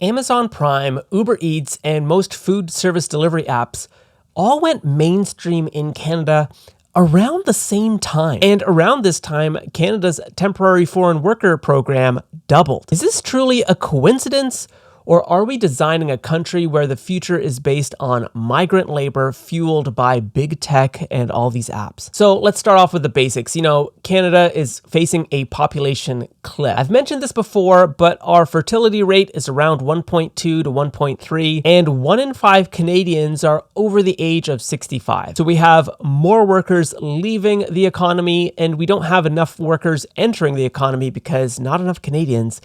Amazon Prime, Uber Eats, and most food service delivery apps all went mainstream in Canada around the same time. And around this time, Canada's temporary foreign worker program doubled. Is this truly a coincidence? Or are we designing a country where the future is based on migrant labor fueled by big tech and all these apps? So let's start off with the basics. Canada is facing a population cliff. I've mentioned this before, but our fertility rate is around 1.2 to 1.3, and 1 in 5 Canadians are over the age of 65. So we have more workers leaving the economy, and we don't have enough workers entering the economy because not enough Canadians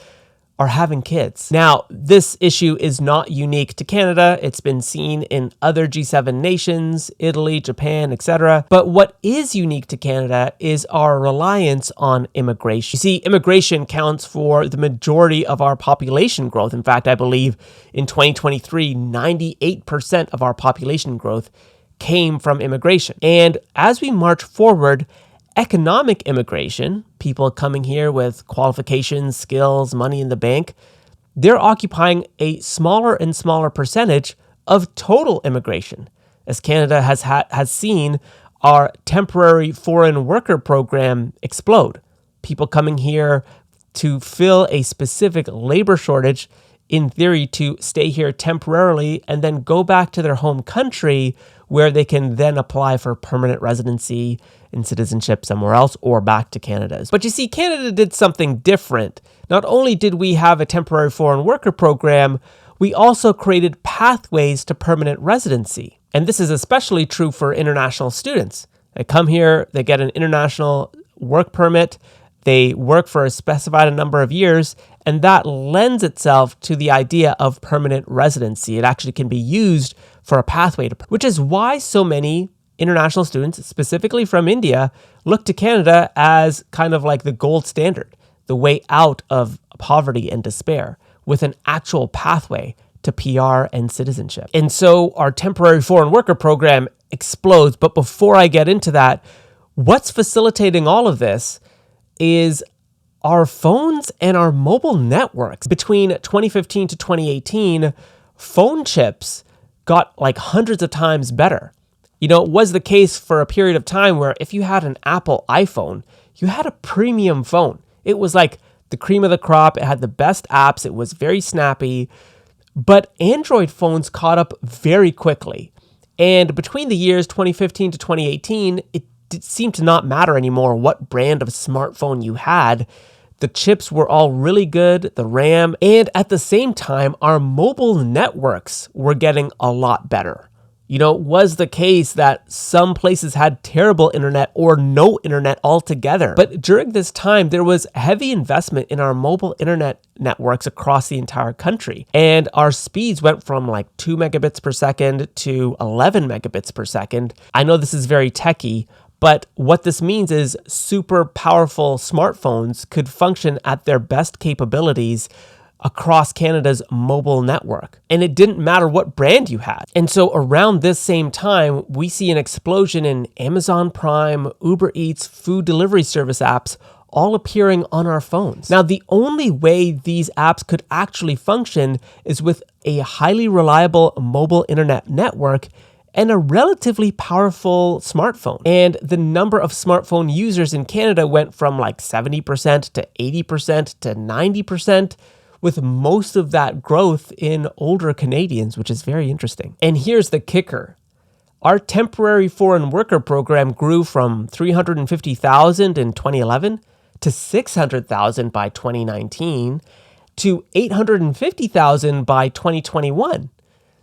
are having kids. Now, this issue is not unique to Canada. It's been seen in other G7 nations, Italy, Japan, etc. But what is unique to Canada is our reliance on immigration. You see, immigration counts for the majority of our population growth. In fact, I believe in 2023, 98% of our population growth came from immigration. And as we march forward, economic immigration, people coming here with qualifications, skills, money in the bank, they're occupying a smaller and smaller percentage of total immigration. As Canada has seen our temporary foreign worker program explode. People coming here to fill a specific labor shortage, in theory, to stay here temporarily and then go back to their home country where they can then apply for permanent residency and citizenship somewhere else or back to Canada. But you see, Canada did something different. Not only did we have a temporary foreign worker program, we also created pathways to permanent residency. And this is especially true for international students. They come here, they get an international work permit, they work for a specified number of years, and that lends itself to the idea of permanent residency. It actually can be used for a pathway to, which is why so many international students, specifically from India, look to Canada as kind of like the gold standard, the way out of poverty and despair, with an actual pathway to PR and citizenship. And so our temporary foreign worker program explodes. But before I get into that, what's facilitating all of this is our phones and our mobile networks. Between 2015 to 2018, phone chips got like hundreds of times better. It was the case for a period of time where if you had an Apple iPhone, you had a premium phone. It was like the cream of the crop. It had the best apps. It was very snappy. But Android phones caught up very quickly. And between the years 2015 to 2018, it seemed to not matter anymore what brand of smartphone you had. The chips were all really good, the RAM, and at the same time, our mobile networks were getting a lot better. It was the case that some places had terrible internet or no internet altogether. But during this time, there was heavy investment in our mobile internet networks across the entire country. And our speeds went from like 2 megabits per second to 11 megabits per second. I know this is very techy, but what this means is super powerful smartphones could function at their best capabilities across Canada's mobile network. And it didn't matter what brand you had. And so around this same time, we see an explosion in Amazon Prime, Uber Eats, food delivery service apps all appearing on our phones. Now, the only way these apps could actually function is with a highly reliable mobile internet network and a relatively powerful smartphone. And the number of smartphone users in Canada went from like 70% to 80% to 90%, with most of that growth in older Canadians, which is very interesting. And here's the kicker. Our temporary foreign worker program grew from 350,000 in 2011 to 600,000 by 2019 to 850,000 by 2021.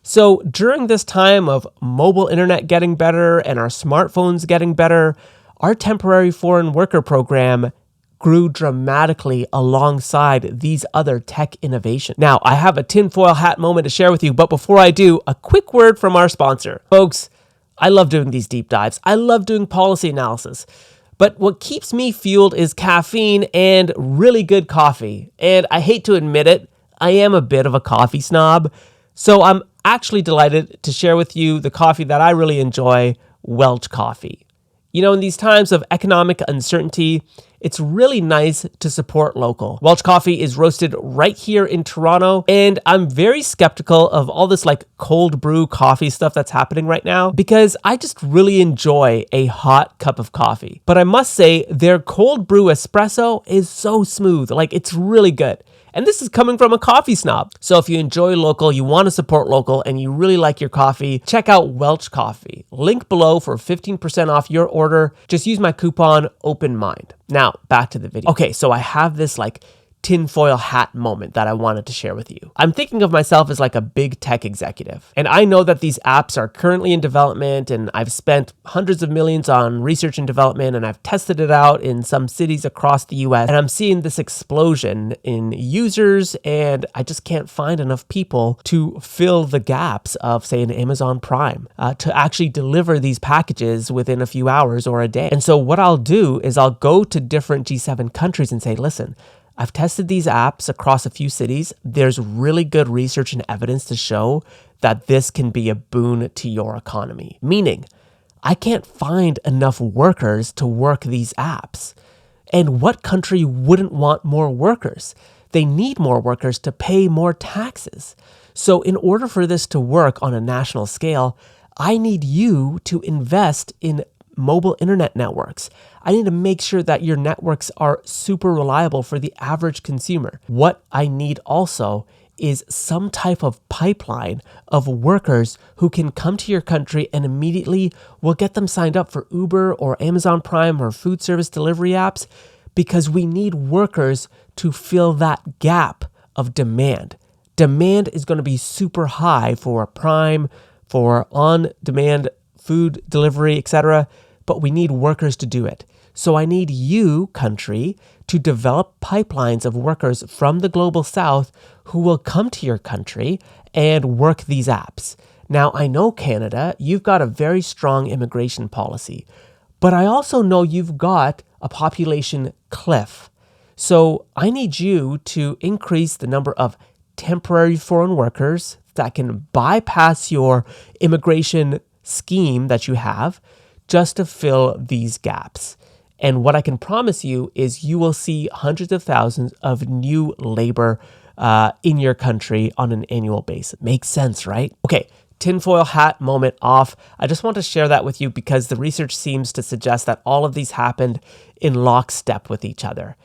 So during this time of mobile internet getting better and our smartphones getting better, our temporary foreign worker program grew dramatically alongside these other tech innovations. Now, I have a tinfoil hat moment to share with you, but before I do, a quick word from our sponsor. Folks, I love doing these deep dives. I love doing policy analysis. But what keeps me fueled is caffeine and really good coffee. And I hate to admit it, I am a bit of a coffee snob. So I'm actually delighted to share with you the coffee that I really enjoy, Welch Coffee. In these times of economic uncertainty, it's really nice to support local. Welch coffee is roasted right here in Toronto, and I'm very skeptical of all this cold brew coffee stuff that's happening right now because I just really enjoy a hot cup of coffee. But I must say, their cold brew espresso is so smooth. It's really good. And this is coming from a coffee snob. So if you enjoy local, you want to support local, and you really like your coffee, check out Welch Coffee. Link below for 15% off your order. Just use my coupon OpenMind. Now, back to the video. Okay, so I have this tinfoil hat moment that I wanted to share with you. I'm thinking of myself as a big tech executive. And I know that these apps are currently in development, and I've spent hundreds of millions on research and development, and I've tested it out in some cities across the US. And I'm seeing this explosion in users, and I just can't find enough people to fill the gaps of, say, an Amazon Prime, to actually deliver these packages within a few hours or a day. And so what I'll do is I'll go to different G7 countries and say, listen, I've tested these apps across a few cities. There's really good research and evidence to show that this can be a boon to your economy. Meaning, I can't find enough workers to work these apps. And what country wouldn't want more workers? They need more workers to pay more taxes. So in order for this to work on a national scale, I need you to invest in mobile internet networks. I need to make sure that your networks are super reliable for the average consumer. What I need also is some type of pipeline of workers who can come to your country and immediately will get them signed up for Uber or Amazon Prime or food service delivery apps, because we need workers to fill that gap of demand. Demand is going to be super high for Prime, for on-demand food delivery, etc., but we need workers to do it. So I need you, country, to develop pipelines of workers from the global south who will come to your country and work these apps. Now, I know Canada, you've got a very strong immigration policy, but I also know you've got a population cliff. So I need you to increase the number of temporary foreign workers that can bypass your immigration scheme that you have just to fill these gaps. And what I can promise you is you will see hundreds of thousands of new labor in your country on an annual basis. Makes sense, right? Okay, tinfoil hat moment off. I just want to share that with you because the research seems to suggest that all of these happened in lockstep with each other.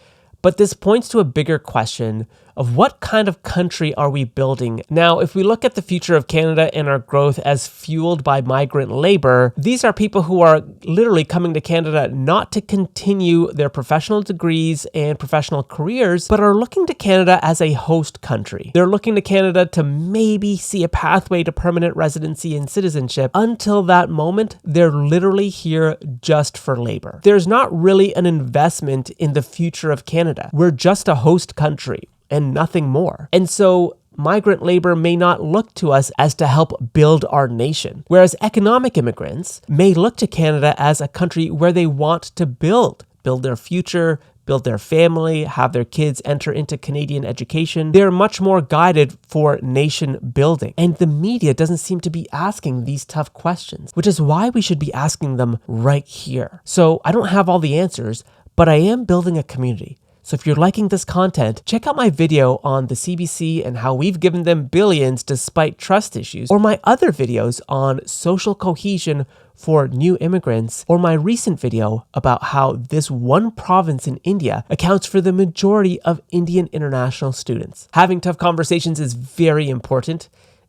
But this points to a bigger question of what kind of country are we building? Now, if we look at the future of Canada and our growth as fueled by migrant labor, these are people who are literally coming to Canada not to continue their professional degrees and professional careers, but are looking to Canada as a host country. They're looking to Canada to maybe see a pathway to permanent residency and citizenship. Until that moment, they're literally here just for labor. There's not really an investment in the future of Canada. We're just a host country and nothing more. And so migrant labor may not look to us as to help build our nation, whereas economic immigrants may look to Canada as a country where they want to build their future, build their family, have their kids enter into Canadian education. They're much more guided for nation building. And the media doesn't seem to be asking these tough questions, which is why we should be asking them right here. So I don't have all the answers, but I am building a community. So if you're liking this content, check out my video on the CBC and how we've given them billions despite trust issues, or my other videos on social cohesion for new immigrants, or my recent video about how this one province in India accounts for the majority of Indian international students. Having tough conversations is very important,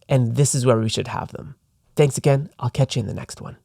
and this is where we should have them. Thanks again. I'll catch you in the next one.